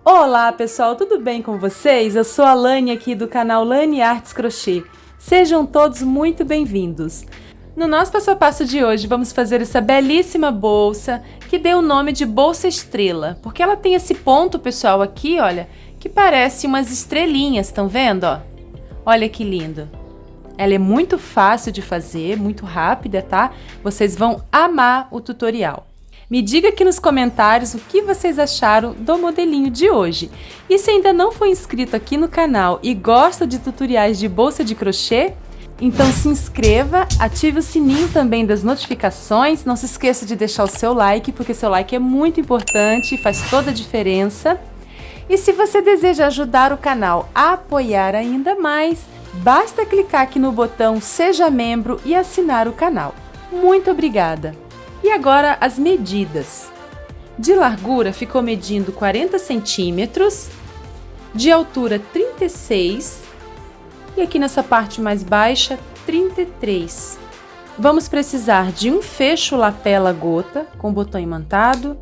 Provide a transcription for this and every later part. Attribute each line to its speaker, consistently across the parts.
Speaker 1: Olá pessoal, tudo bem com vocês? Eu sou a Lani aqui do canal Lani Artes Crochê. Sejam todos muito bem-vindos. No nosso passo a passo de hoje vamos fazer essa belíssima bolsa que deu o nome de bolsa estrela, porque ela tem esse ponto, pessoal, aqui, olha, que parece umas estrelinhas, estão vendo, ó? Olha que lindo. Ela é muito fácil de fazer, muito rápida, tá? Vocês vão amar o tutorial. Me diga aqui nos comentários o que vocês acharam do modelinho de hoje. E se ainda não foi inscrito aqui no canal e gosta de tutoriais de bolsa de crochê, então se inscreva, ative o sininho também das notificações, não se esqueça de deixar o seu like, porque seu like é muito importante e faz toda a diferença. E se você deseja ajudar o canal a apoiar ainda mais, basta clicar aqui no botão Seja Membro e assinar o canal. Muito obrigada! E agora as medidas. De largura ficou medindo 40 centímetros, de altura 36 e aqui nessa parte mais baixa 33. Vamos precisar de um fecho lapela gota com botão imantado.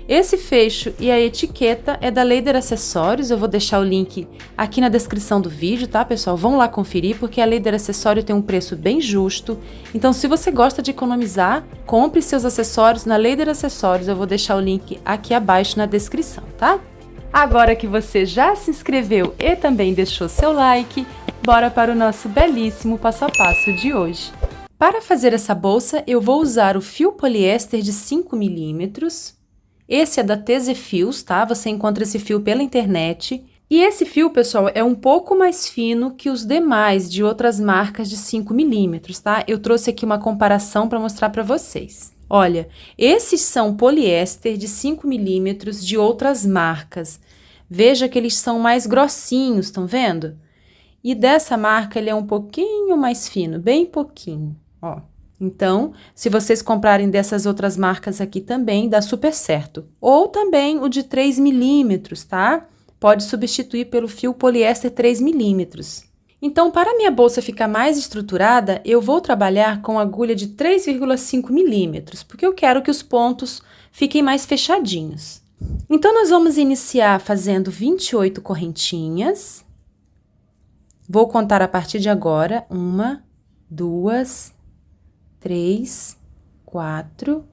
Speaker 1: Esse fecho e a etiqueta é da Leider Acessórios, eu vou deixar o link aqui na descrição do vídeo, tá, pessoal? Vão lá conferir, porque a Leider Acessório tem um preço bem justo. Então, se você gosta de economizar, compre seus acessórios na Leider Acessórios, eu vou deixar o link aqui abaixo na descrição, tá? Agora que você já se inscreveu e também deixou seu like, bora para o nosso belíssimo passo a passo de hoje. Para fazer essa bolsa, eu vou usar o fio poliéster de 5 milímetros. Esse é da TZ Fios, tá? Você encontra esse fio pela internet. E esse fio, pessoal, é um pouco mais fino que os demais de outras marcas de 5 milímetros, tá? Eu trouxe aqui uma comparação para mostrar para vocês. Olha, esses são poliéster de 5 milímetros de outras marcas. Veja que eles são mais grossinhos, estão vendo? E dessa marca ele é um pouquinho mais fino, bem pouquinho, ó. Então, se vocês comprarem dessas outras marcas aqui também, dá super certo. Ou também o de 3 milímetros, tá? Pode substituir pelo fio poliéster 3 milímetros. Então, para a minha bolsa ficar mais estruturada, eu vou trabalhar com agulha de 3,5 milímetros, porque eu quero que os pontos fiquem mais fechadinhos. Então, nós vamos iniciar fazendo 28 correntinhas. Vou contar a partir de agora. 1, 2, 3, 4,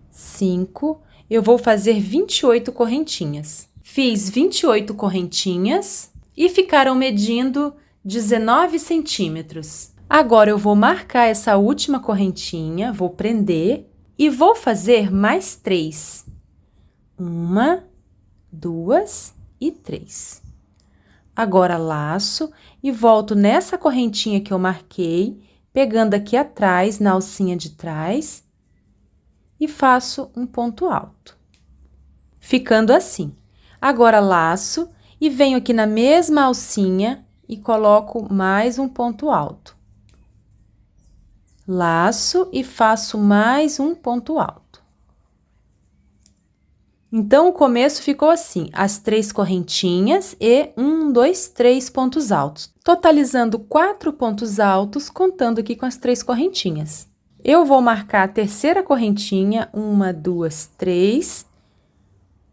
Speaker 1: 5, eu vou fazer 28 correntinhas. Fiz 28 correntinhas e ficaram medindo 19 centímetros. Agora, eu vou marcar essa última correntinha, vou prender e vou fazer mais 3. 1, 2 e 3. Agora, laço e volto nessa correntinha que eu marquei, pegando aqui atrás, na alcinha de trás, e faço um ponto alto. Ficando assim. Agora, laço e venho aqui na mesma alcinha e coloco mais um ponto alto. Laço e faço mais um ponto alto. Então, o começo ficou assim, as 3 correntinhas e 1, 2, 3 pontos altos, totalizando 4 pontos altos, contando aqui com as 3 correntinhas. Eu vou marcar a terceira correntinha, 1, 2, 3,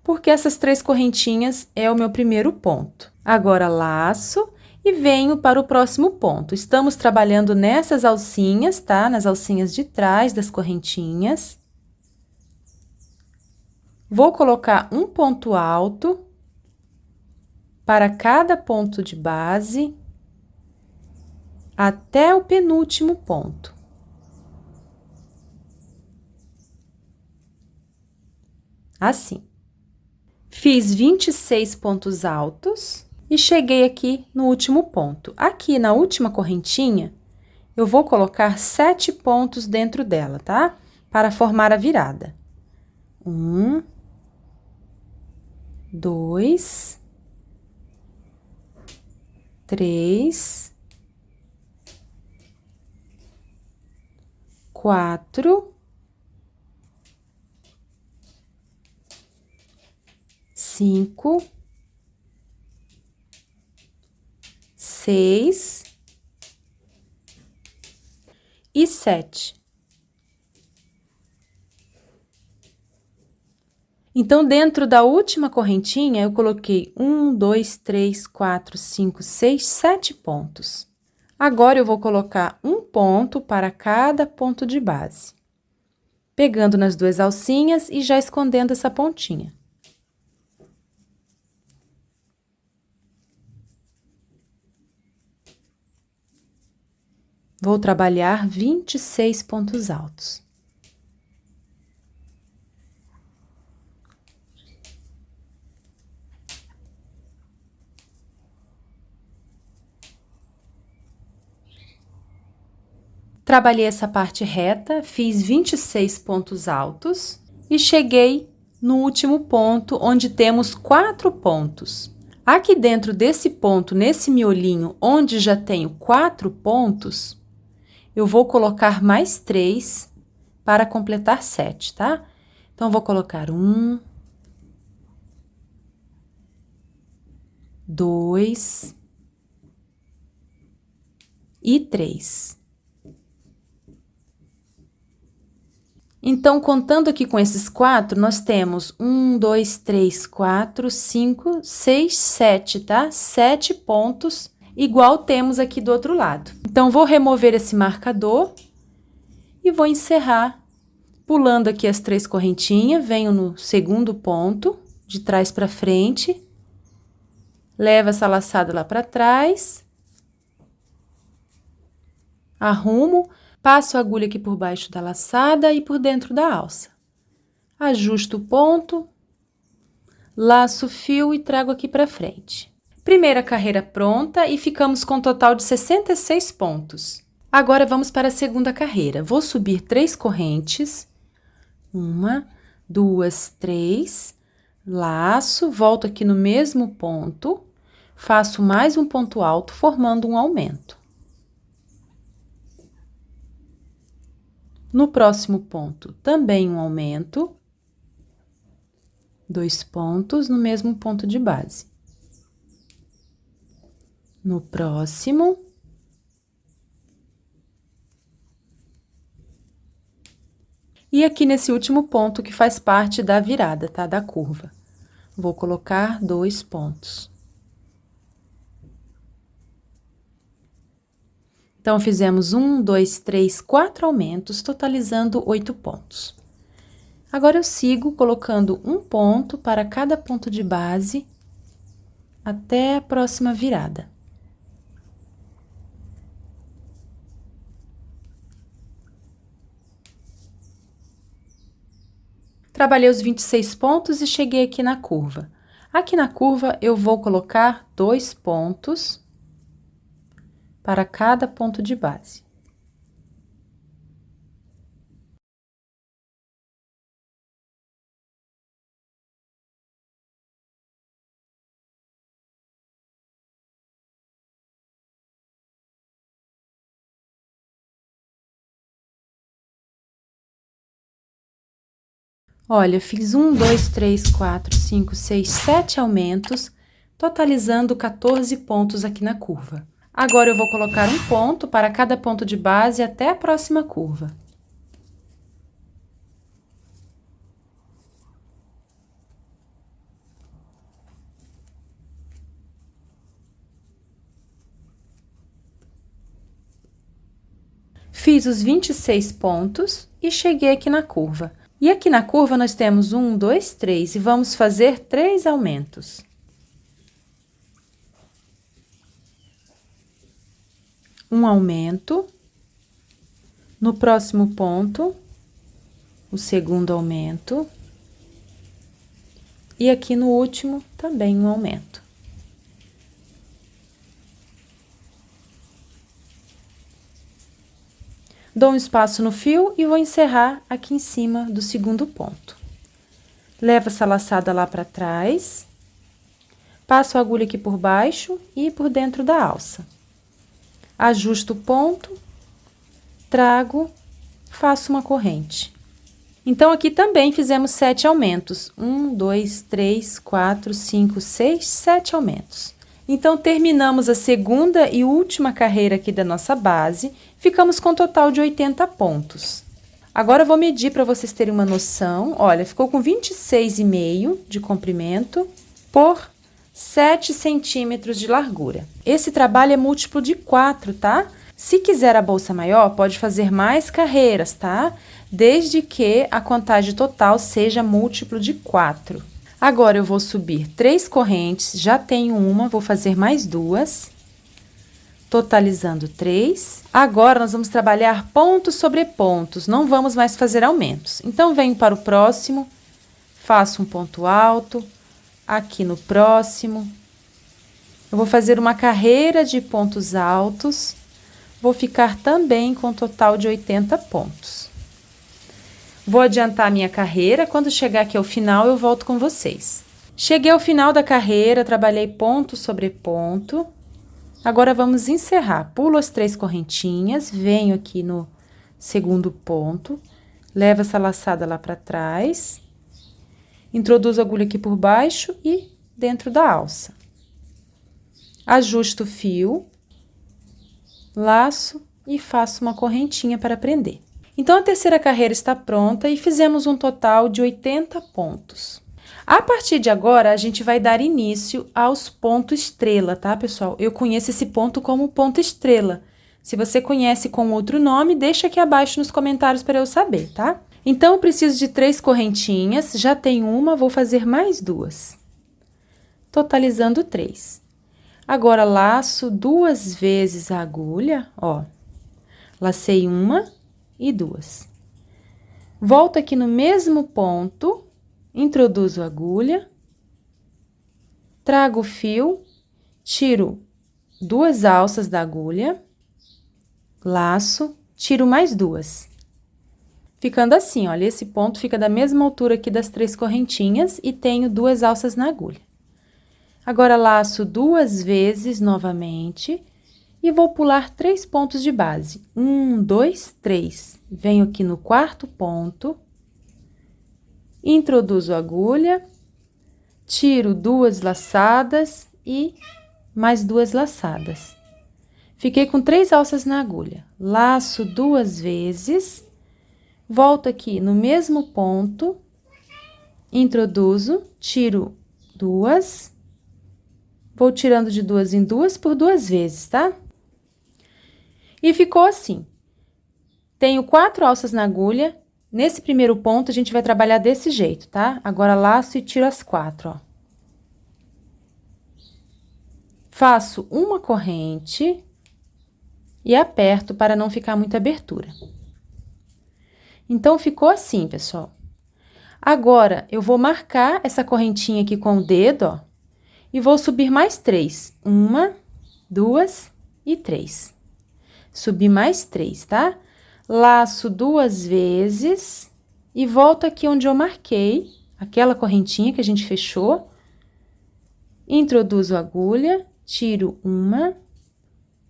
Speaker 1: porque essas 3 correntinhas é o meu primeiro ponto. Agora, laço e venho para o próximo ponto. Estamos trabalhando nessas alcinhas, tá? Nas alcinhas de trás das correntinhas. Vou colocar um ponto alto para cada ponto de base até o penúltimo ponto. Assim. Fiz 26 pontos altos e cheguei aqui no último ponto. Aqui na última correntinha, eu vou colocar 7 pontos dentro dela, tá? Para formar a virada. 1, 2, 3, 4, 5, 6 e 7. Então, dentro da última correntinha, eu coloquei 1, 2, 3, 4, 5, 6, 7 pontos. Agora, eu vou colocar um ponto para cada ponto de base, pegando nas duas alcinhas e já escondendo essa pontinha. Vou trabalhar 26 pontos altos. Trabalhei essa parte reta, fiz 26 pontos altos e cheguei no último ponto, onde temos 4 pontos. Aqui dentro desse ponto, nesse miolinho, onde já tenho 4 pontos, eu vou colocar mais 3 para completar 7, tá? Então, vou colocar 1, 2 e 3. Então, contando aqui com esses 4, nós temos 1, 2, 3, 4, 5, 6, 7, tá? 7 pontos, igual temos aqui do outro lado. Então, vou remover esse marcador e vou encerrar pulando aqui as 3 correntinhas, venho no segundo ponto, de trás para frente, levo essa laçada lá para trás, arrumo. Passo a agulha aqui por baixo da laçada e por dentro da alça. Ajusto o ponto, laço o fio e trago aqui para frente. Primeira carreira pronta e ficamos com um total de 66 pontos. Agora, vamos para a segunda carreira. Vou subir 3 correntes. 1, 2, 3. Laço, volto aqui no mesmo ponto. Faço mais um ponto alto, formando um aumento. No próximo ponto, também um aumento, 2 pontos no mesmo ponto de base. No próximo, e aqui nesse último ponto que faz parte da virada, tá? Da curva. Vou colocar 2 pontos. Então, fizemos 1, 2, 3, 4 aumentos, totalizando 8 pontos. Agora, eu sigo colocando um ponto para cada ponto de base até a próxima virada. Trabalhei os 26 pontos e cheguei aqui na curva. Aqui na curva, eu vou colocar 2 pontos para cada ponto de base. Olha, fiz 1, 2, 3, 4, 5, 6, 7 aumentos, totalizando 14 pontos aqui na curva. Agora, eu vou colocar um ponto para cada ponto de base até a próxima curva. Fiz os 26 pontos e cheguei aqui na curva. E aqui na curva, nós temos 1, 2, 3 e vamos fazer 3 aumentos. Um aumento. No próximo ponto, o segundo aumento. E aqui no último, também um aumento. Dou um espaço no fio e vou encerrar aqui em cima do segundo ponto. Levo essa laçada lá para trás, passo a agulha aqui por baixo e por dentro da alça. Ajusto o ponto, trago, faço uma corrente. Então, aqui também fizemos 7 aumentos. 1, 2, 3, 4, 5, 6, 7 aumentos. Então, terminamos a segunda e última carreira aqui da nossa base, ficamos com um total de 80 pontos. Agora, eu vou medir para vocês terem uma noção. Olha, ficou com 26,5 de comprimento por 7 centímetros de largura. Esse trabalho é múltiplo de 4, tá? Se quiser a bolsa maior, pode fazer mais carreiras, tá? Desde que a contagem total seja múltiplo de 4. Agora, eu vou subir 3 correntes, já tenho uma, vou fazer mais 2. Totalizando 3. Agora, nós vamos trabalhar pontos sobre pontos, não vamos mais fazer aumentos. Então, venho para o próximo, faço um ponto alto, aqui no próximo. Eu vou fazer uma carreira de pontos altos, vou ficar também com um total de 80 pontos. Vou adiantar a minha carreira, quando chegar aqui ao final, eu volto com vocês. Cheguei ao final da carreira, trabalhei ponto sobre ponto. Agora, vamos encerrar. Pulo as 3 correntinhas, venho aqui no segundo ponto, levo essa laçada lá para trás, introduzo a agulha aqui por baixo e dentro da alça. Ajusto o fio, laço e faço uma correntinha para prender. Então, a terceira carreira está pronta e fizemos um total de 80 pontos. A partir de agora, a gente vai dar início aos pontos estrela, tá, pessoal? Eu conheço esse ponto como ponto estrela. Se você conhece com outro nome, deixa aqui abaixo nos comentários para eu saber, tá? Então, eu preciso de 3 correntinhas, já tenho uma, vou fazer mais 2. Totalizando 3. Agora, laço 2 vezes a agulha, ó. Lacei 1 e 2. Volto aqui no mesmo ponto. Introduzo a agulha, trago o fio, tiro 2 alças da agulha, laço, tiro mais 2. Ficando assim, olha, esse ponto fica da mesma altura aqui das 3 correntinhas e tenho 2 alças na agulha. Agora, laço 2 vezes novamente e vou pular 3 pontos de base. 1, 2, 3. Venho aqui no quarto ponto. Introduzo a agulha, tiro 2 laçadas e mais 2 laçadas. Fiquei com 3 alças na agulha. Laço 2 vezes, volto aqui no mesmo ponto, introduzo, tiro 2, vou tirando de 2 em 2 por 2 vezes, tá? E ficou assim. Tenho 4 alças na agulha. Nesse primeiro ponto, a gente vai trabalhar desse jeito, tá? Agora, laço e tiro as 4, ó. Faço uma corrente e aperto para não ficar muita abertura. Então, ficou assim, pessoal. Agora, eu vou marcar essa correntinha aqui com o dedo, ó, e vou subir mais 3. 1, 2 e 3. Subi mais 3, tá? Laço 2 vezes e volto aqui onde eu marquei, aquela correntinha que a gente fechou. Introduzo a agulha, tiro 1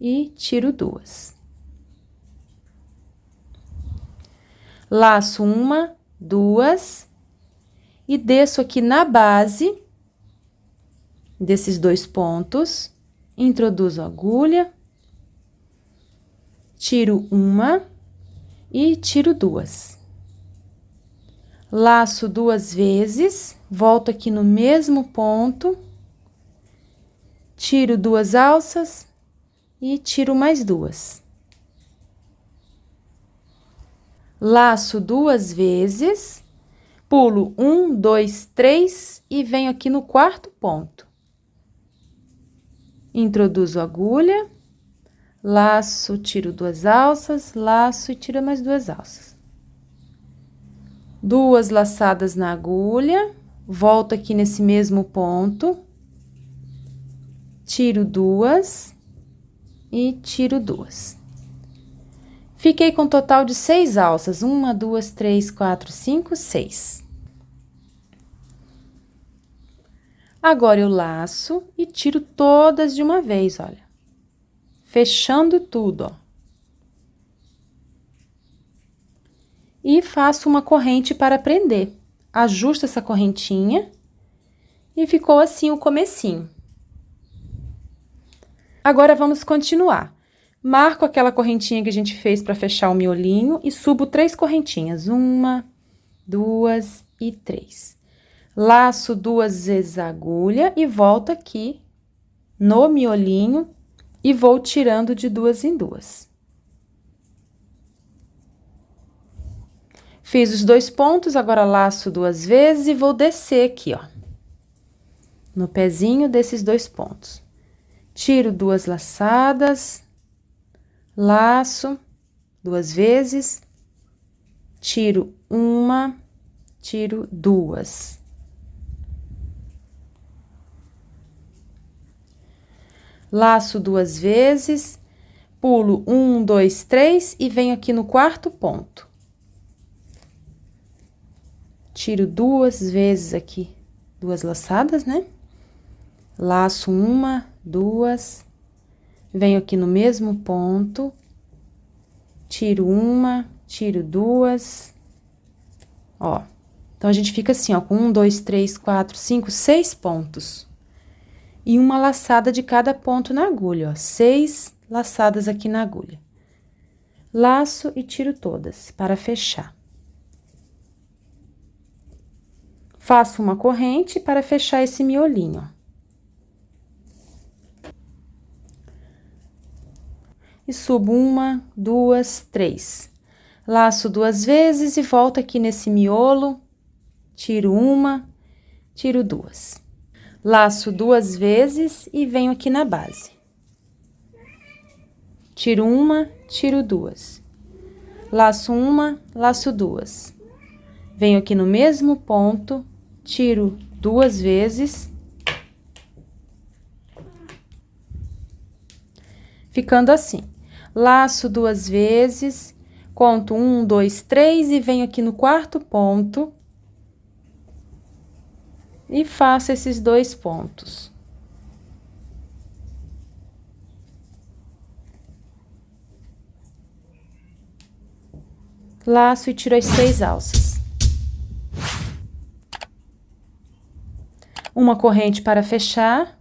Speaker 1: e tiro 2. Laço 1, 2 e desço aqui na base desses 2 pontos, introduzo a agulha, tiro 1 e tiro 2. Laço 2 vezes, volto aqui no mesmo ponto, tiro 2 alças e tiro mais 2. Laço 2 vezes, pulo 1, 2, 3 e venho aqui no quarto ponto. Introduzo a agulha, laço, tiro 2 alças, laço e tiro mais 2 alças. 2 laçadas na agulha, volto aqui nesse mesmo ponto, tiro 2 e tiro 2. Fiquei com um total de 6 alças, 1, 2, 3, 4, 5, 6. Agora, eu laço e tiro todas de uma vez, olha. Fechando tudo, ó. E faço uma corrente para prender. Ajusto essa correntinha e ficou assim o comecinho. Agora, vamos continuar. Marco aquela correntinha que a gente fez para fechar o miolinho e subo 3 correntinhas. 1, 2 e 3. Laço 2 vezes a agulha e volto aqui no miolinho e vou tirando de 2 em 2. Fiz os 2 pontos, agora laço 2 vezes e vou descer aqui, ó, no pezinho desses 2 pontos. Tiro 2 laçadas, laço 2 vezes, tiro 1, tiro 2. Laço 2 vezes, pulo 1, 2, 3 e venho aqui no 4º ponto. Tiro 2 vezes aqui, 2 laçadas, né? Laço 1, 2, venho aqui no mesmo ponto, tiro 1, tiro 2, ó. Então, a gente fica assim, ó, com 1, 2, 3, 4, 5, 6 pontos. E uma laçada de cada ponto na agulha, ó, 6 laçadas aqui na agulha. Laço e tiro todas para fechar. Faço uma corrente para fechar esse miolinho, ó. E subo 1, 2, 3. Laço 2 vezes e volto aqui nesse miolo, tiro 1, tiro 2. Laço 2 vezes e venho aqui na base. Tiro 1, tiro 2. Laço 1, laço 2. Venho aqui no mesmo ponto, tiro 2 vezes. Ficando assim. Laço 2 vezes, conto 1, 2, 3 e venho aqui no 4º ponto. E faço esses 2 pontos. Laço e tiro as 6 alças. Uma corrente para fechar.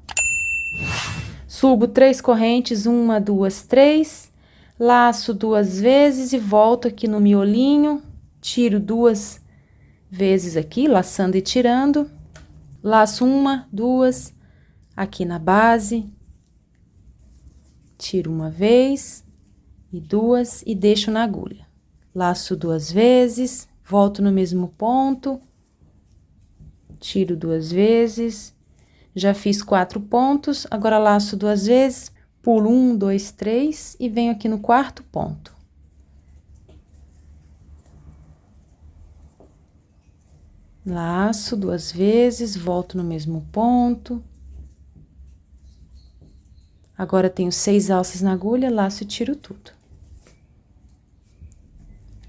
Speaker 1: Subo 3 correntes, 1, 2, 3. Laço 2 vezes e volto aqui no miolinho. Tiro 2 vezes aqui, laçando e tirando. Laço 1, 2, aqui na base. Tiro 1 vez e 2 e deixo na agulha. Laço 2 vezes, volto no mesmo ponto. Tiro 2 vezes. Já fiz 4 pontos, agora laço 2 vezes, pulo 1, 2, 3 e venho aqui no 4º ponto. Laço 2 vezes, volto no mesmo ponto. Agora, tenho 6 alças na agulha, laço e tiro tudo.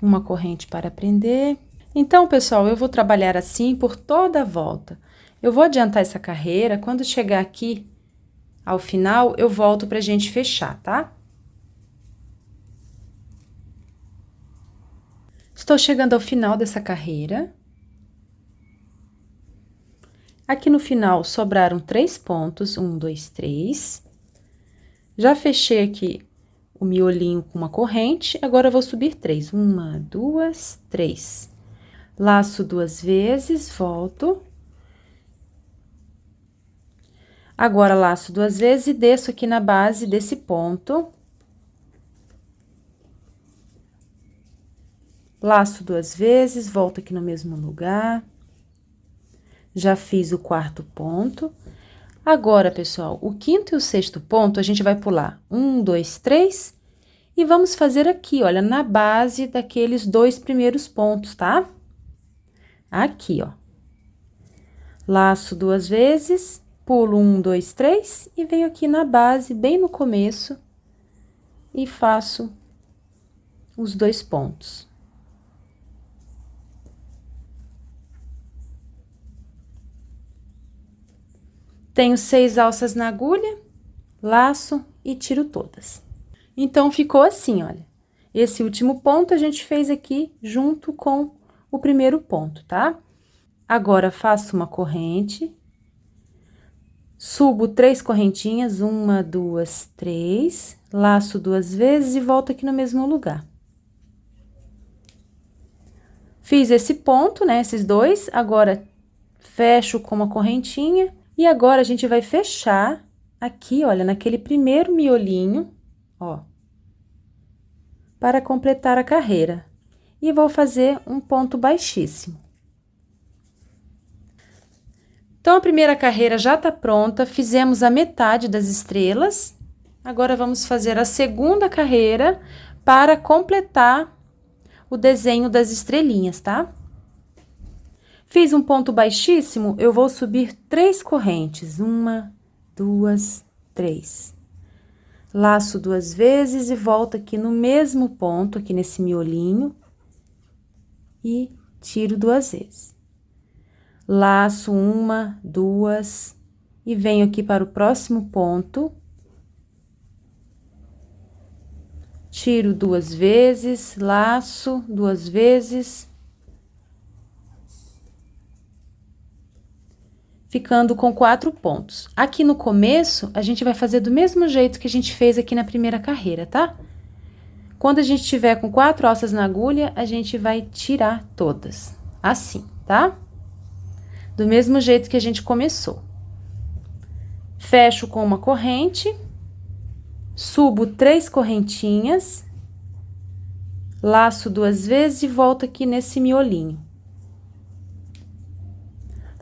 Speaker 1: Uma corrente para prender. Então, pessoal, eu vou trabalhar assim por toda a volta. Eu vou adiantar essa carreira, quando chegar aqui ao final, eu volto pra gente fechar, tá? Estou chegando ao final dessa carreira. Aqui no final, sobraram 3 pontos, 1, 2, 3. Já fechei aqui o miolinho com uma corrente, agora eu vou subir 3. 1, 2, 3. Laço 2 vezes, volto. Agora, laço 2 vezes e desço aqui na base desse ponto. Laço 2 vezes, volto aqui no mesmo lugar. Já fiz o 4º ponto. Agora, pessoal, o 5º e o 6º ponto, a gente vai pular 1, 2, 3 e vamos fazer aqui, olha, na base daqueles 2 primeiros pontos, tá? Aqui, ó. Laço 2 vezes. Pulo 1, 2, 3 e venho aqui na base, bem no começo, e faço os 2 pontos. Tenho 6 alças na agulha, laço e tiro todas. Então, ficou assim, olha. Esse último ponto a gente fez aqui junto com o primeiro ponto, tá? Agora, faço uma corrente. Subo 3 correntinhas, 1, 2, 3, laço 2 vezes e volto aqui no mesmo lugar. Fiz esse ponto, né, esses dois, agora fecho com uma correntinha e agora a gente vai fechar aqui, olha, naquele primeiro miolinho, ó, para completar a carreira. E vou fazer um ponto baixíssimo. Então, a primeira carreira já tá pronta, fizemos a metade das estrelas. Agora, vamos fazer a segunda carreira para completar o desenho das estrelinhas, tá? Fiz um ponto baixíssimo, eu vou subir 3 correntes. 1, 2, 3. Laço 2 vezes e volto aqui no mesmo ponto, aqui nesse miolinho. E tiro 2 vezes. Laço 1, 2 e venho aqui para o próximo ponto. Tiro 2 vezes, laço 2 vezes. Ficando com 4 pontos. Aqui no começo, a gente vai fazer do mesmo jeito que a gente fez aqui na primeira carreira, tá? Quando a gente tiver com 4 alças na agulha, a gente vai tirar todas, assim, tá? Do mesmo jeito que a gente começou. Fecho com uma corrente, subo 3 correntinhas, laço 2 vezes e volto aqui nesse miolinho.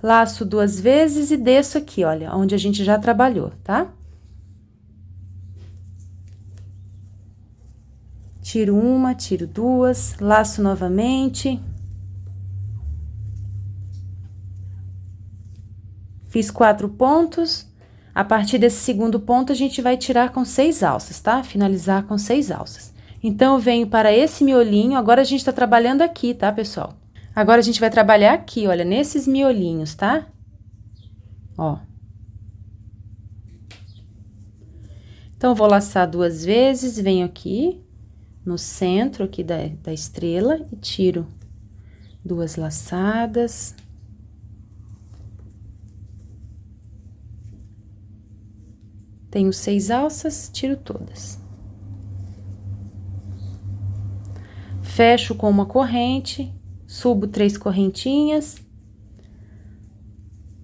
Speaker 1: Laço 2 vezes e desço aqui, olha, onde a gente já trabalhou, tá? Tiro 1, tiro 2, laço novamente. Fiz 4 pontos. A partir desse segundo ponto, a gente vai tirar com 6 alças, tá? Finalizar com 6 alças. Então, eu venho para esse miolinho, agora a gente tá trabalhando aqui, tá, pessoal? Agora, a gente vai trabalhar aqui, olha, nesses miolinhos, tá? Ó. Então, vou laçar 2 vezes, venho aqui no centro aqui da estrela e tiro 2 laçadas. Tenho 6 alças, tiro todas. Fecho com uma corrente, subo 3 correntinhas.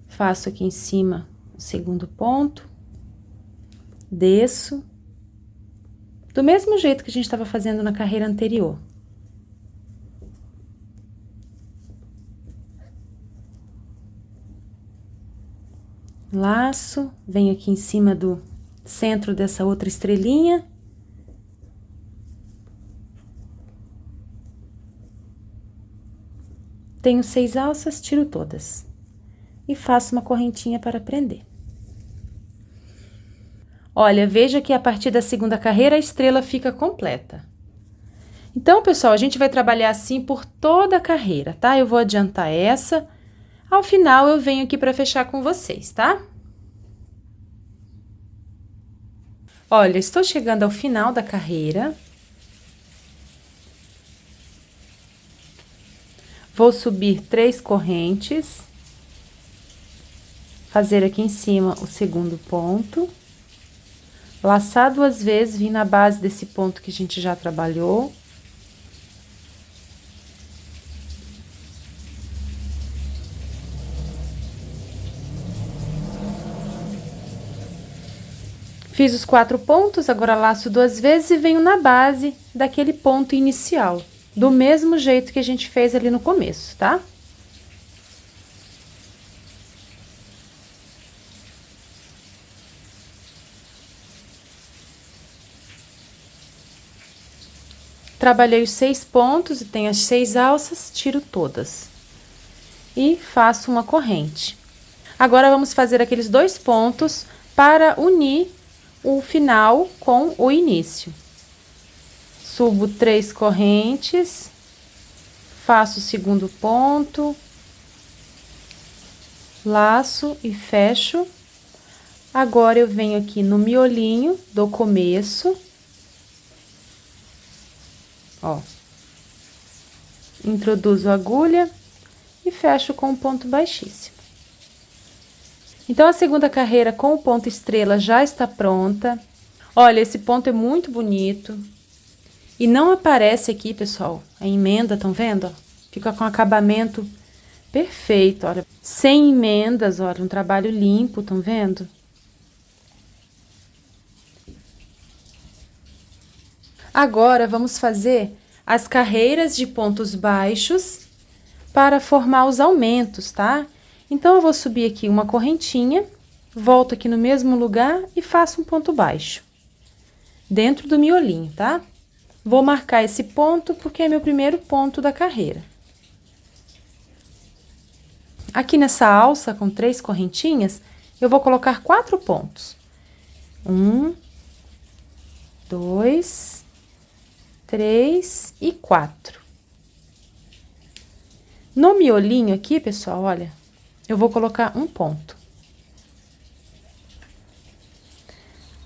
Speaker 1: Faço aqui em cima o segundo ponto. Desço. Do mesmo jeito que a gente estava fazendo na carreira anterior. Laço, venho aqui em cima do centro dessa outra estrelinha. Tenho 6 alças, tiro todas. E faço uma correntinha para prender. Olha, veja que a partir da segunda carreira a estrela fica completa. Então, pessoal, a gente vai trabalhar assim por toda a carreira, tá? Eu vou adiantar essa. Ao final, eu venho aqui para fechar com vocês, tá? Olha, estou chegando ao final da carreira. Vou subir 3 correntes. Fazer aqui em cima o segundo ponto. Laçar 2 vezes, vir na base desse ponto que a gente já trabalhou. Fiz os 4 pontos, agora laço 2 vezes e venho na base daquele ponto inicial. Do mesmo jeito que a gente fez ali no começo, tá? Trabalhei os 6 pontos e tenho as 6 alças, tiro todas. E faço uma corrente. Agora, vamos fazer aqueles 2 pontos para unir o final com o início. Subo 3 correntes, faço o segundo ponto, laço e fecho. Agora, eu venho aqui no miolinho do começo. Ó, introduzo a agulha e fecho com um ponto baixíssimo. Então, a segunda carreira com o ponto estrela já está pronta. Olha, esse ponto é muito bonito. E não aparece aqui, pessoal, a emenda, estão vendo? Fica com acabamento perfeito, olha. Sem emendas, olha, um trabalho limpo, estão vendo? Agora, vamos fazer as carreiras de pontos baixos para formar os aumentos, tá? Então, eu vou subir aqui uma correntinha, volto aqui no mesmo lugar e faço um ponto baixo. Dentro do miolinho, tá? Vou marcar esse ponto porque é meu primeiro ponto da carreira. Aqui nessa alça com 3 correntinhas, eu vou colocar 4 pontos. 1, 2, 3 e 4. No miolinho aqui, pessoal, olha, eu vou colocar um ponto.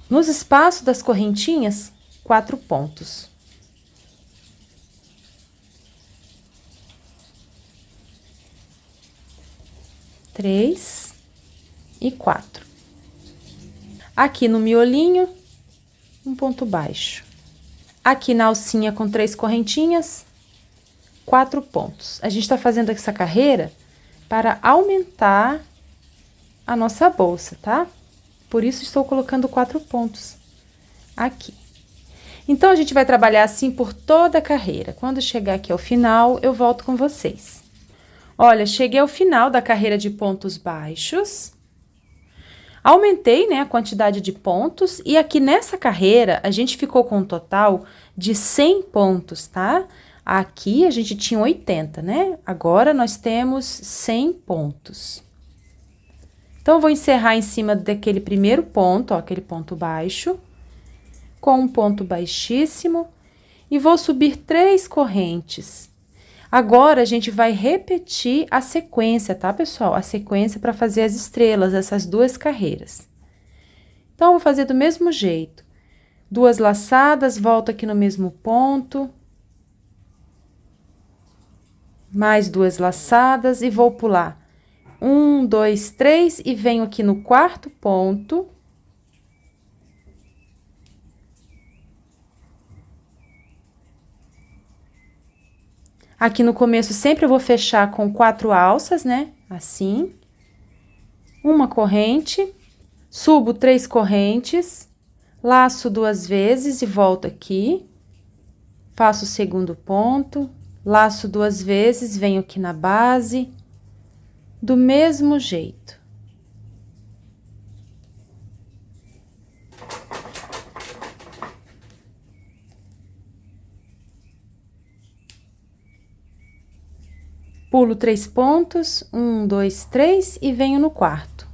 Speaker 1: Nos espaços das correntinhas, 4 pontos. Três e 4. Aqui no miolinho, um ponto baixo. Aqui na alcinha com 3 correntinhas, 4 pontos. A gente tá fazendo essa carreira para aumentar a nossa bolsa, tá? Por isso, estou colocando 4 pontos aqui. Então, a gente vai trabalhar assim por toda a carreira. Quando chegar aqui ao final, eu volto com vocês. Olha, cheguei ao final da carreira de pontos baixos. Aumentei, né, a quantidade de pontos. E aqui nessa carreira, a gente ficou com um total de 100 pontos, tá? Aqui a gente tinha 80, né? Agora, nós temos 100 pontos. Então, eu vou encerrar em cima daquele primeiro ponto, ó, aquele ponto baixo, com um ponto baixíssimo, e vou subir 3 correntes. Agora, a gente vai repetir a sequência, tá, pessoal? A sequência para fazer as estrelas, essas 2 carreiras. Então, eu vou fazer do mesmo jeito. 2 laçadas, volto aqui no mesmo ponto. Mais 2 laçadas e vou pular. 1, 2, 3 e venho aqui no 4º ponto. Aqui no começo, sempre eu vou fechar com 4 alças, né? Assim. Uma corrente, subo 3 correntes, laço 2 vezes e volto aqui. Faço o segundo ponto, laço 2 vezes, venho aqui na base, do mesmo jeito. Pulo 3 pontos, 1, 2, 3 e venho no 4º.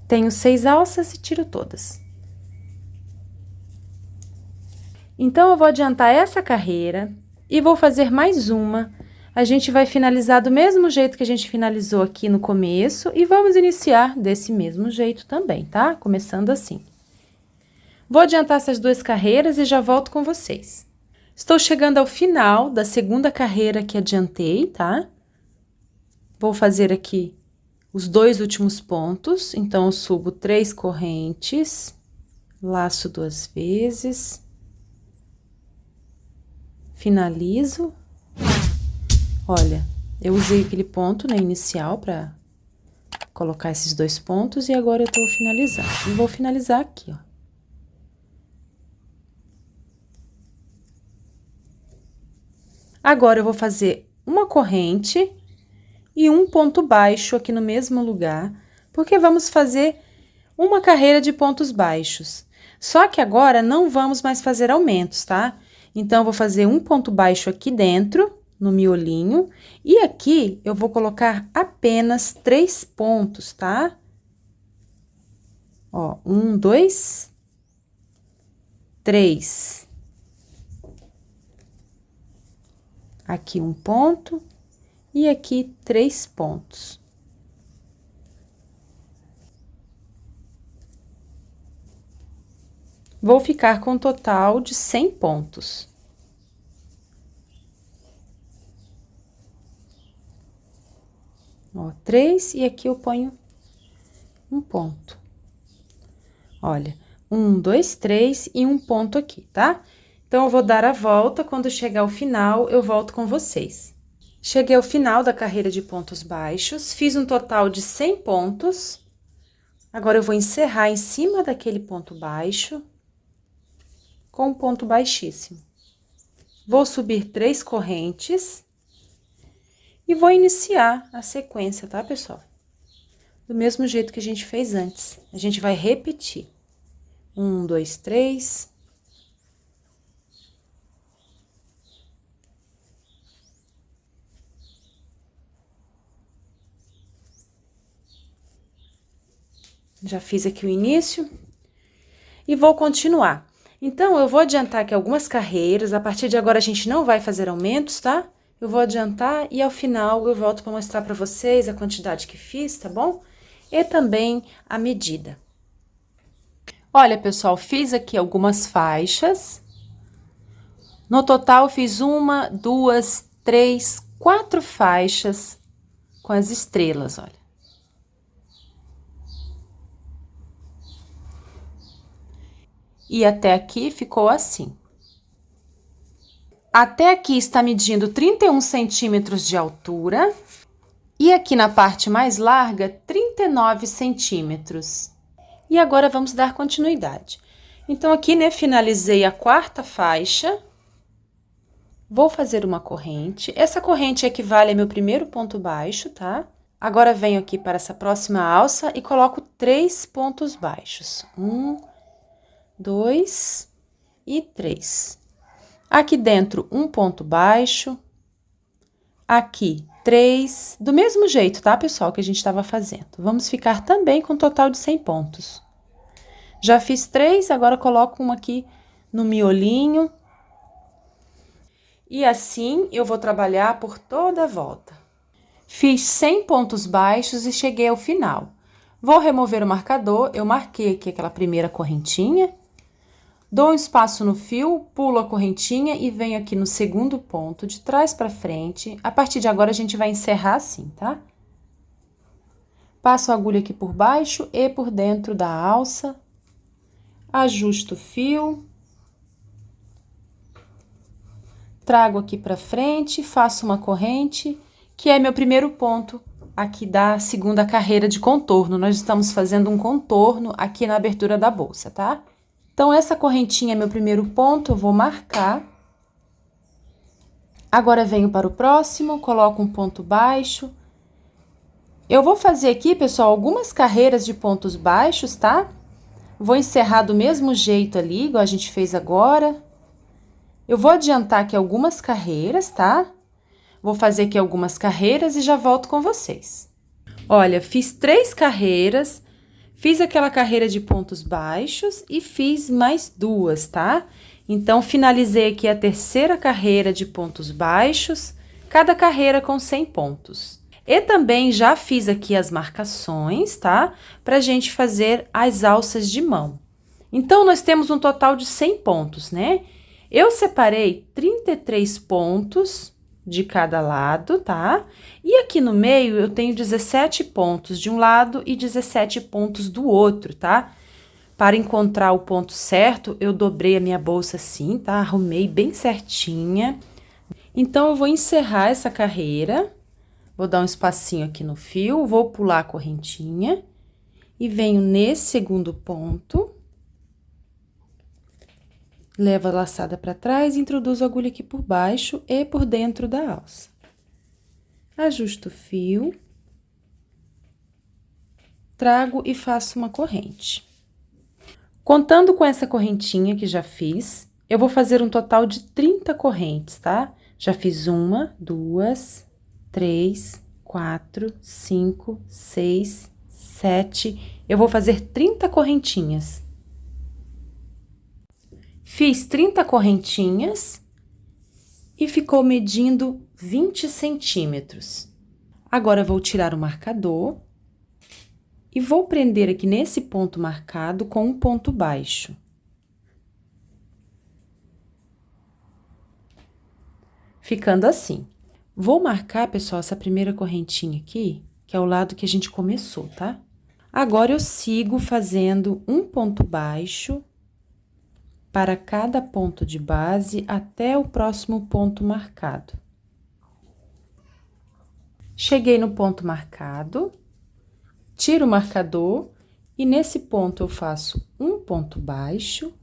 Speaker 1: Tenho 6 alças e tiro todas. Então, eu vou adiantar essa carreira e vou fazer mais uma. A gente vai finalizar do mesmo jeito que a gente finalizou aqui no começo e vamos iniciar desse mesmo jeito também, tá? Começando assim. Vou adiantar essas 2 carreiras e já volto com vocês. Estou chegando ao final da segunda carreira que adiantei, tá? Vou fazer aqui os 2 últimos pontos. Então, eu subo 3 correntes, laço 2 vezes, finalizo. Olha, eu usei aquele ponto, né, inicial para colocar esses 2 pontos e agora eu tô finalizando. E vou finalizar aqui, ó. Agora, eu vou fazer uma corrente e um ponto baixo aqui no mesmo lugar, porque vamos fazer uma carreira de pontos baixos. Só que agora, não vamos mais fazer aumentos, tá? Então, eu vou fazer um ponto baixo aqui dentro, no miolinho, e aqui eu vou colocar apenas 3 pontos, tá? Ó, 1, 2, 3. Aqui um ponto e aqui 3 pontos. Vou ficar com um total de 100 pontos. Ó, 3 e aqui eu ponho um ponto. Olha, 1, 2, 3 e um ponto aqui, tá? Então, eu vou dar a volta, quando chegar ao final, eu volto com vocês. Cheguei ao final da carreira de pontos baixos, fiz um total de 100 pontos. Agora, eu vou encerrar em cima daquele ponto baixo, com um ponto baixíssimo. Vou subir 3 correntes e vou iniciar a sequência, tá, pessoal? Do mesmo jeito que a gente fez antes. A gente vai repetir. 1, 2, 3. Já fiz aqui o início e vou continuar. Então, eu vou adiantar aqui algumas carreiras. A partir de agora, a gente não vai fazer aumentos, tá? Eu vou adiantar e, ao final, eu volto para mostrar para vocês a quantidade que fiz, tá bom? E também a medida. Olha, pessoal, fiz aqui algumas faixas. No total, fiz 1, 2, 3, 4 faixas com as estrelas, olha. E até aqui ficou assim. Até aqui está medindo 31 centímetros de altura. E aqui na parte mais larga, 39 centímetros. E agora, vamos dar continuidade. Então, aqui, né, finalizei a 4ª faixa. Vou fazer uma corrente. Essa corrente equivale ao meu primeiro ponto baixo, tá? Agora, venho aqui para essa próxima alça e coloco 3 pontos baixos. 1, 2 e 3. Aqui dentro, um ponto baixo. Aqui, 3. Do mesmo jeito, tá, pessoal, que a gente estava fazendo. Vamos ficar também com um total de 100 pontos. Já fiz 3, agora coloco um aqui no miolinho. E assim, eu vou trabalhar por toda a volta. Fiz 100 pontos baixos e cheguei ao final. Vou remover o marcador, eu marquei aqui aquela primeira correntinha. Dou um espaço no fio, pulo a correntinha e venho aqui no segundo ponto, de trás para frente. A partir de agora, a gente vai encerrar assim, tá? Passo a agulha aqui por baixo e por dentro da alça. Ajusto o fio. Trago aqui para frente, faço uma corrente, que é meu primeiro ponto aqui da segunda carreira de contorno. Nós estamos fazendo um contorno aqui na abertura da bolsa, tá? Então, essa correntinha é meu primeiro ponto, eu vou marcar. Agora, venho para o próximo, coloco um ponto baixo. Eu vou fazer aqui, pessoal, algumas carreiras de pontos baixos, tá? Vou encerrar do mesmo jeito ali, igual a gente fez agora. Eu vou adiantar aqui algumas carreiras, tá? Vou fazer aqui algumas carreiras e já volto com vocês. Olha, fiz 3 carreiras. Fiz aquela carreira de pontos baixos e fiz mais 2, tá? Então, finalizei aqui a 3ª carreira de pontos baixos, cada carreira com 100 pontos. E também já fiz aqui as marcações, tá? Pra gente fazer as alças de mão. Então, nós temos um total de 100 pontos, né? Eu separei 33 pontos de cada lado, tá? E aqui no meio, eu tenho 17 pontos de um lado e 17 pontos do outro, tá? Para encontrar o ponto certo, eu dobrei a minha bolsa assim, tá? Arrumei bem certinha. Então, eu vou encerrar essa carreira, vou dar um espacinho aqui no fio, vou pular a correntinha e venho nesse segundo ponto. Levo a laçada para trás e introduzo a agulha aqui por baixo e por dentro da alça. Ajusto o fio. Trago e faço uma corrente. Contando com essa correntinha que já fiz, eu vou fazer um total de 30 correntes, tá? Já fiz 1, 2, 3, 4, 5, 6, 7. Eu vou fazer 30 correntinhas. Fiz 30 correntinhas e ficou medindo 20 centímetros. Agora, vou tirar o marcador e vou prender aqui nesse ponto marcado com um ponto baixo. Ficando assim. Vou marcar, pessoal, essa primeira correntinha aqui, que é o lado que a gente começou, tá? Agora, eu sigo fazendo um ponto baixo para cada ponto de base até o próximo ponto marcado. Cheguei no ponto marcado, tiro o marcador e nesse ponto eu faço um ponto baixo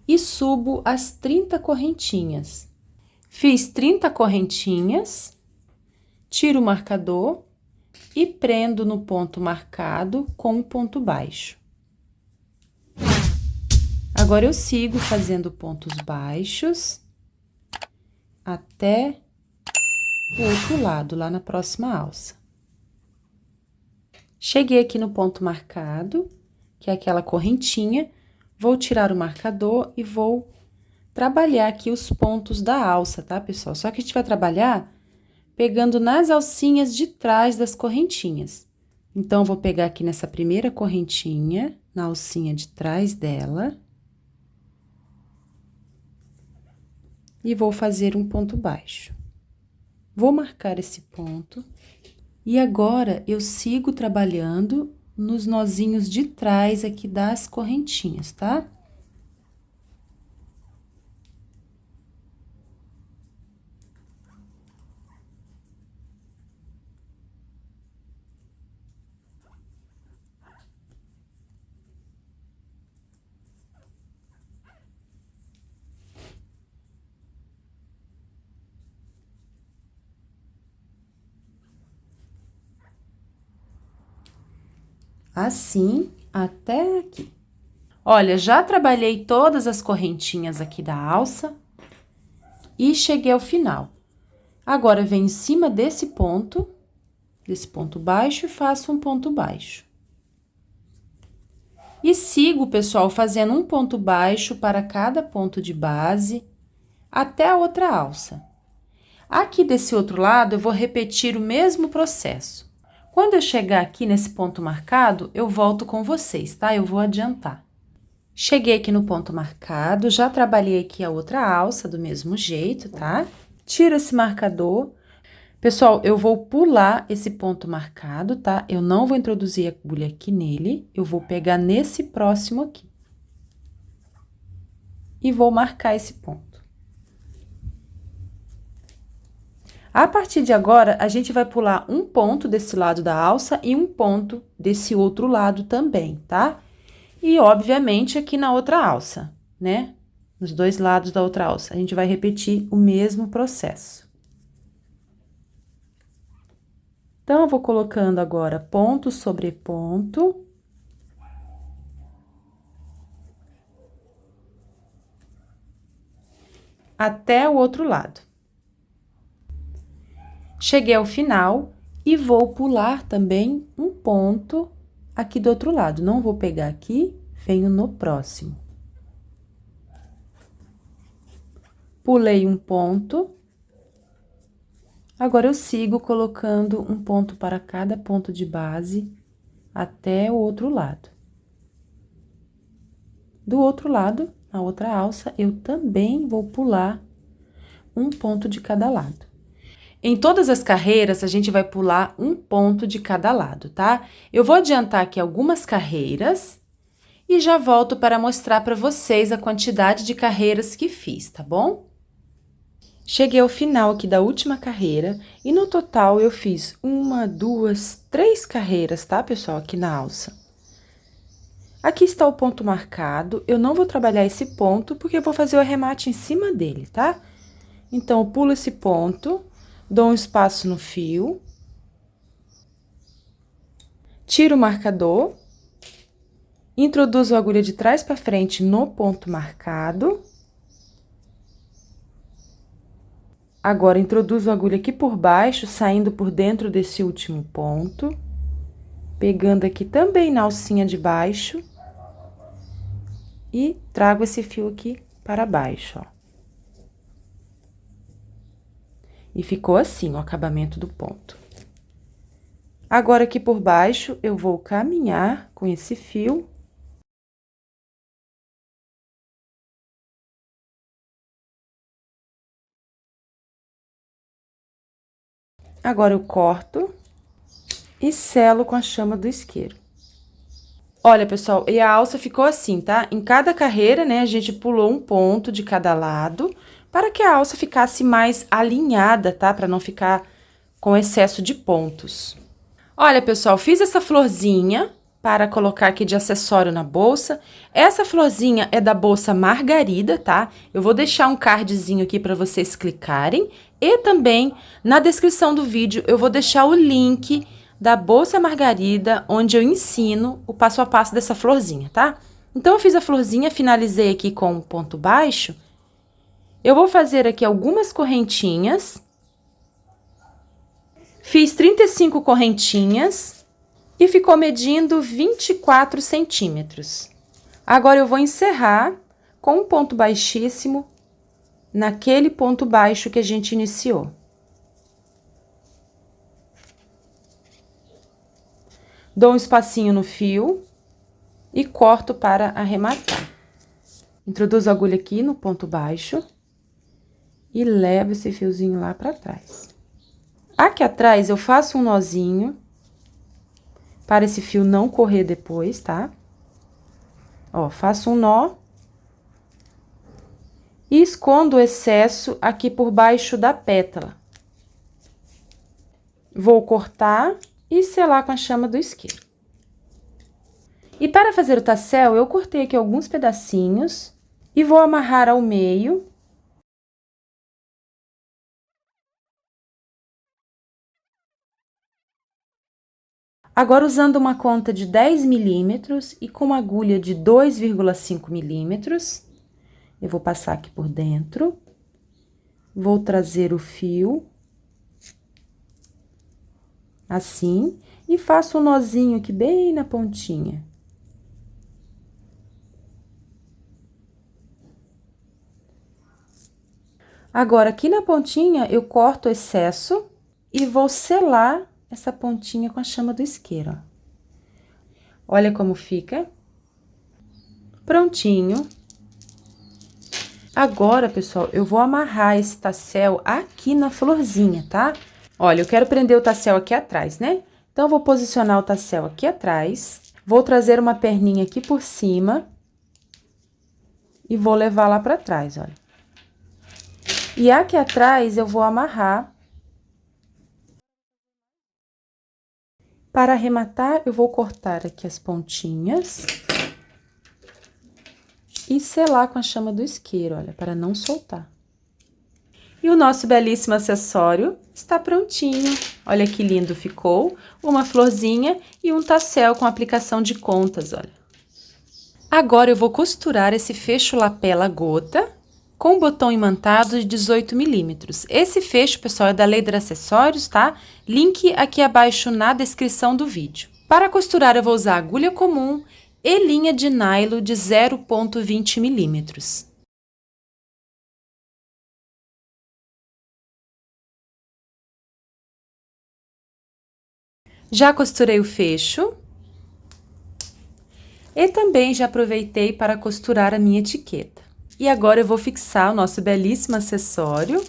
Speaker 1: e subo as 30 correntinhas. Fiz 30 correntinhas, tiro o marcador e prendo no ponto marcado com um ponto baixo. Agora, eu sigo fazendo pontos baixos até o outro lado, lá na próxima alça. Cheguei aqui no ponto marcado, que é aquela correntinha, vou tirar o marcador e vou trabalhar aqui os pontos da alça, tá, pessoal? Só que a gente vai trabalhar pegando nas alcinhas de trás das correntinhas. Então, vou pegar aqui nessa primeira correntinha, na alcinha de trás dela. E vou fazer um ponto baixo. Vou marcar esse ponto. E agora, eu sigo trabalhando nos nozinhos de trás aqui das correntinhas, tá? Assim, até aqui. Olha, já trabalhei todas as correntinhas aqui da alça e cheguei ao final. Agora, venho em cima desse ponto baixo, e faço um ponto baixo. E sigo, pessoal, fazendo um ponto baixo para cada ponto de base até a outra alça. Aqui desse outro lado, eu vou repetir o mesmo processo. Quando eu chegar aqui nesse ponto marcado, eu volto com vocês, tá? Eu vou adiantar. Cheguei aqui no ponto marcado, já trabalhei aqui a outra alça do mesmo jeito, tá? Tiro esse marcador. Pessoal, eu vou pular esse ponto marcado, tá? Eu não vou introduzir a agulha aqui nele, eu vou pegar nesse próximo aqui. E vou marcar esse ponto. A partir de agora, a gente vai pular um ponto desse lado da alça e um ponto desse outro lado também, tá? E, obviamente, aqui na outra alça, né? Nos dois lados da outra alça, a gente vai repetir o mesmo processo. Então, eu vou colocando agora ponto sobre ponto. Até o outro lado. Cheguei ao final e vou pular também um ponto aqui do outro lado. Não vou pegar aqui, venho no próximo. Pulei um ponto. Agora, eu sigo colocando um ponto para cada ponto de base até o outro lado. Do outro lado, na outra alça, eu também vou pular um ponto de cada lado. Em todas as carreiras, a gente vai pular um ponto de cada lado, tá? Eu vou adiantar aqui algumas carreiras e já volto para mostrar para vocês a quantidade de carreiras que fiz, tá bom? Cheguei ao final aqui da última carreira e no total eu fiz 1, 2, 3 carreiras, tá, pessoal? Aqui na alça. Aqui está o ponto marcado, eu não vou trabalhar esse ponto porque eu vou fazer o arremate em cima dele, tá? Então, eu pulo esse ponto, dou um espaço no fio, tiro o marcador, introduzo a agulha de trás para frente no ponto marcado. Agora, introduzo a agulha aqui por baixo, saindo por dentro desse último ponto, pegando aqui também na alcinha de baixo e trago esse fio aqui para baixo, ó. E ficou assim o acabamento do ponto. Agora, aqui por baixo, eu vou caminhar com esse fio. Agora, eu corto e selo com a chama do isqueiro. Olha, pessoal, e a alça ficou assim, tá? Em cada carreira, né, a gente pulou um ponto de cada lado, para que a alça ficasse mais alinhada, tá? Para não ficar com excesso de pontos. Olha, pessoal, fiz essa florzinha para colocar aqui de acessório na bolsa. Essa florzinha é da bolsa Margarida, tá? Eu vou deixar um cardzinho aqui para vocês clicarem. E também, na descrição do vídeo, eu vou deixar o link da bolsa Margarida, onde eu ensino o passo a passo dessa florzinha, tá? Então, eu fiz a florzinha, finalizei aqui com um ponto baixo. Eu vou fazer aqui algumas correntinhas. Fiz 35 correntinhas e ficou medindo 24 centímetros. Agora, eu vou encerrar com um ponto baixíssimo naquele ponto baixo que a gente iniciou. Dou um espacinho no fio e corto para arrematar. Introduzo a agulha aqui no ponto baixo e levo esse fiozinho lá para trás. Aqui atrás, eu faço um nozinho para esse fio não correr depois, tá? Ó, faço um nó e escondo o excesso aqui por baixo da pétala. Vou cortar e selar com a chama do isqueiro. E para fazer o tassel, eu cortei aqui alguns pedacinhos e vou amarrar ao meio. Agora, usando uma conta de 10 milímetros e com uma agulha de 2,5 milímetros, eu vou passar aqui por dentro, vou trazer o fio, assim, e faço um nozinho aqui bem na pontinha. Agora, aqui na pontinha, eu corto o excesso e vou selar essa pontinha com a chama do isqueiro, ó. Olha como fica. Prontinho. Agora, pessoal, eu vou amarrar esse tassel aqui na florzinha, tá? Olha, eu quero prender o tassel aqui atrás, né? Então, eu vou posicionar o tassel aqui atrás, vou trazer uma perninha aqui por cima e vou levar lá pra trás, olha. E aqui atrás, eu vou amarrar. Para arrematar, eu vou cortar aqui as pontinhas e selar com a chama do isqueiro, olha, para não soltar. E o nosso belíssimo acessório está prontinho. Olha que lindo ficou, uma florzinha e um tassel com aplicação de contas, olha. Agora, eu vou costurar esse fecho lapela gota com um botão imantado de 18 milímetros. Esse fecho, pessoal, é da Leder Acessórios, tá? Link aqui abaixo na descrição do vídeo. Para costurar, eu vou usar agulha comum e linha de nylon de 0,20 milímetros. Já costurei o fecho. E também já aproveitei para costurar a minha etiqueta. E agora eu vou fixar o nosso belíssimo acessório.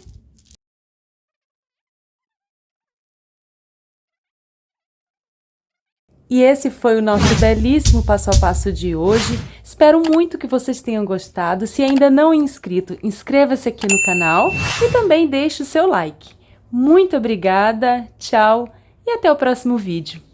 Speaker 1: E esse foi o nosso belíssimo passo a passo de hoje. Espero muito que vocês tenham gostado. Se ainda não é inscrito, inscreva-se aqui no canal e também deixe o seu like. Muito obrigada, tchau e até o próximo vídeo.